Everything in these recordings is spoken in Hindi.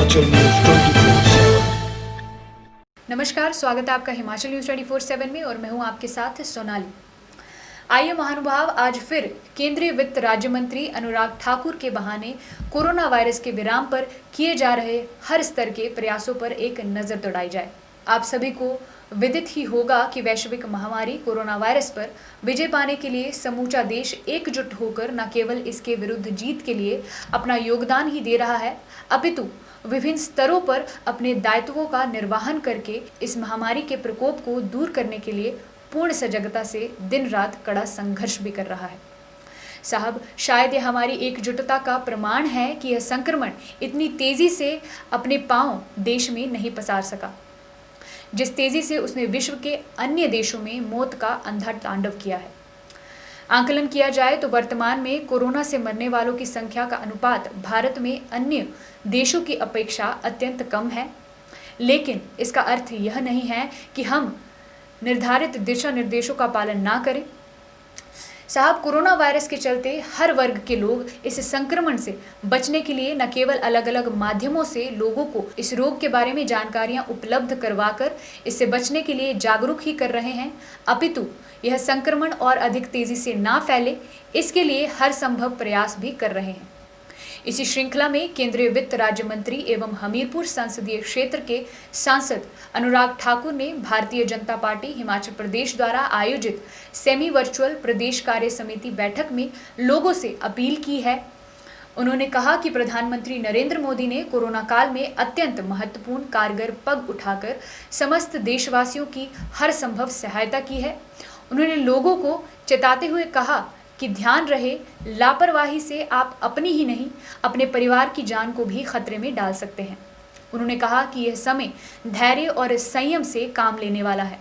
हिमाचल न्यूज 24/7। नमस्कार, स्वागत है आपका हिमाचल न्यूज 24/7 में और मैं हूं आपके साथ सोनाली। आइए महानुभाव, आज फिर केंद्रीय वित्त राज्य मंत्री अनुराग ठाकुर के बहाने कोरोना वायरस के विराम पर किए जा रहे हर स्तर के प्रयासों पर एक नजर दौड़ाई जाए। आप सभी को विदित ही होगा कि वैश्विक महामारी कोरोना वायरस पर विजय पाने के लिए समूचा देश एकजुट होकर न केवल इसके विरुद्ध जीत के लिए अपना योगदान ही दे रहा है, अपितु विभिन्न स्तरों पर अपने दायित्वों का निर्वहन करके इस महामारी के प्रकोप को दूर करने के लिए पूर्ण सजगता से दिन रात कड़ा संघर्ष भी कर रहा है। साहब, शायद यह हमारी एकजुटता का प्रमाण है कि यह संक्रमण इतनी तेजी से अपने पांव देश में नहीं पसार सका, जिस तेजी से उसने विश्व के अन्य देशों में मौत का अंधा तांडव किया है। आंकलन किया जाए तो वर्तमान में कोरोना से मरने वालों की संख्या का अनुपात भारत में अन्य देशों की अपेक्षा अत्यंत कम है, लेकिन इसका अर्थ यह नहीं है कि हम निर्धारित दिशा निर्देशों का पालन ना करें। साहब, कोरोना वायरस के चलते हर वर्ग के लोग इस संक्रमण से बचने के लिए न केवल अलग अलग माध्यमों से लोगों को इस रोग के बारे में जानकारियां उपलब्ध करवाकर इससे बचने के लिए जागरूक ही कर रहे हैं, अपितु यह संक्रमण और अधिक तेजी से ना फैले इसके लिए हर संभव प्रयास भी कर रहे हैं। इसी श्रृंखला में केंद्रीय वित्त राज्य मंत्री एवं हमीरपुर संसदीय क्षेत्र के सांसद अनुराग ठाकुर ने भारतीय जनता पार्टी हिमाचल प्रदेश द्वारा आयोजित सेमी वर्चुअल प्रदेश कार्य समिति बैठक में लोगों से अपील की है। उन्होंने कहा कि प्रधानमंत्री नरेंद्र मोदी ने कोरोना काल में अत्यंत महत्वपूर्ण कारगर पग उठाकर समस्त देशवासियों की हर संभव सहायता की है। उन्होंने लोगों को चेताते हुए कहा कि ध्यान रहे, लापरवाही से आप अपनी ही नहीं अपने परिवार की जान को भी खतरे में डाल सकते हैं। उन्होंने कहा कि यह समय धैर्य और संयम से काम लेने वाला है।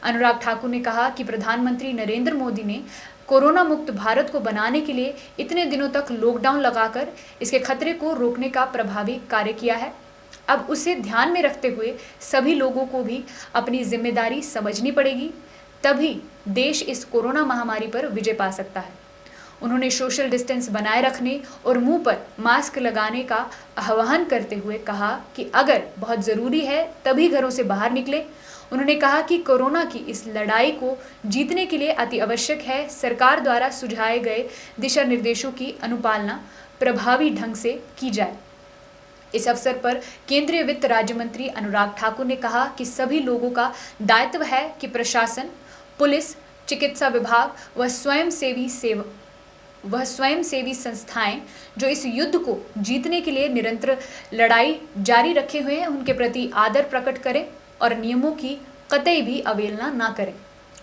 अनुराग ठाकुर ने कहा कि प्रधानमंत्री नरेंद्र मोदी ने कोरोना मुक्त भारत को बनाने के लिए इतने दिनों तक लॉकडाउन लगाकर इसके खतरे को रोकने का प्रभावी कार्य किया है। अब उसे ध्यान में रखते हुए सभी लोगों को भी अपनी जिम्मेदारी समझनी पड़ेगी, तभी देश इस कोरोना महामारी पर विजय पा सकता है। उन्होंने सोशल डिस्टेंस बनाए रखने और मुंह पर मास्क लगाने का आह्वान करते हुए कहा कि अगर बहुत ज़रूरी है तभी घरों से बाहर निकले। उन्होंने कहा कि कोरोना की इस लड़ाई को जीतने के लिए अति आवश्यक है सरकार द्वारा सुझाए गए दिशा निर्देशों की अनुपालना प्रभावी ढंग से की जाए। इस अवसर पर केंद्रीय वित्त राज्य मंत्री अनुराग ठाकुर ने कहा कि सभी लोगों का दायित्व है कि प्रशासन, पुलिस, चिकित्सा विभाग व स्वयंसेवी संस्थाएं जो इस युद्ध को जीतने के लिए निरंतर लड़ाई जारी रखे हुए हैं, उनके प्रति आदर प्रकट करें और नियमों की कतई भी अवहेलना ना करें।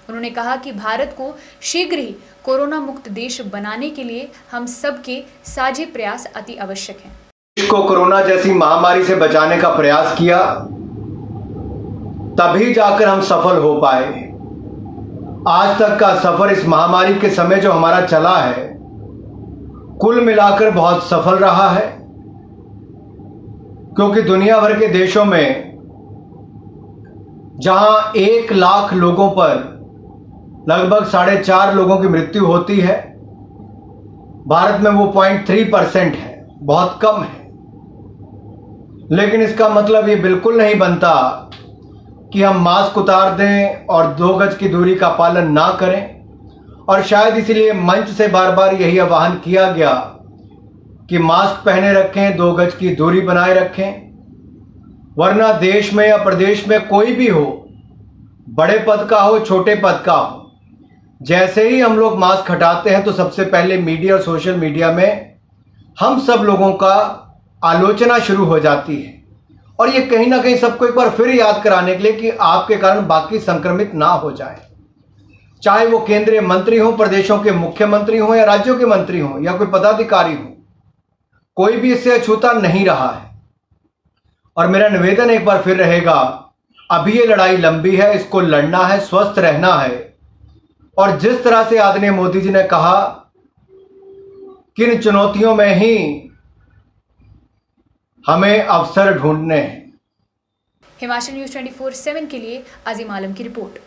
उन्होंने कहा कि भारत को शीघ्र ही कोरोना मुक्त देश बनाने के लिए हम सबके साझे प्रयास अति आवश्यक हैं। देश को कोरोना जैसी महामारी से बचाने का प्रयास किया, तभी जाकर हम सफल हो पाए। आज तक का सफर इस महामारी के समय जो हमारा चला है, कुल मिलाकर बहुत सफल रहा है, क्योंकि दुनिया भर के देशों में जहां 1 लाख लोगों पर लगभग 4.5 लोगों की मृत्यु होती है, भारत में वो 0.3% है, बहुत कम है। लेकिन इसका मतलब ये बिल्कुल नहीं बनता कि हम मास्क उतार दें और 2 गज की दूरी का पालन ना करें। और शायद इसीलिए मंच से बार बार यही आह्वान किया गया कि मास्क पहने रखें, 2 गज की दूरी बनाए रखें, वरना देश में या प्रदेश में कोई भी हो, बड़े पद का हो, छोटे पद का हो, जैसे ही हम लोग मास्क हटाते हैं तो सबसे पहले मीडिया और सोशल मीडिया में हम सब लोगों का आलोचना शुरू हो जाती है। और ये कहीं ना कहीं सबको एक बार फिर याद कराने के लिए कि आपके कारण बाकी संक्रमित ना हो जाए, चाहे वो केंद्रीय मंत्री हो, प्रदेशों के मुख्यमंत्री हो या राज्यों के मंत्री हो या कोई पदाधिकारी हो, कोई भी इससे अछूता नहीं रहा है। और मेरा निवेदन एक बार फिर रहेगा, अभी ये लड़ाई लंबी है, इसको लड़ना है, स्वस्थ रहना है। और जिस तरह से आदरणीय मोदी जी ने कहा, किन चुनौतियों में ही हमें अवसर ढूंढने हैं। हिमाचल न्यूज 24/7 के लिए अजीम आलम की रिपोर्ट।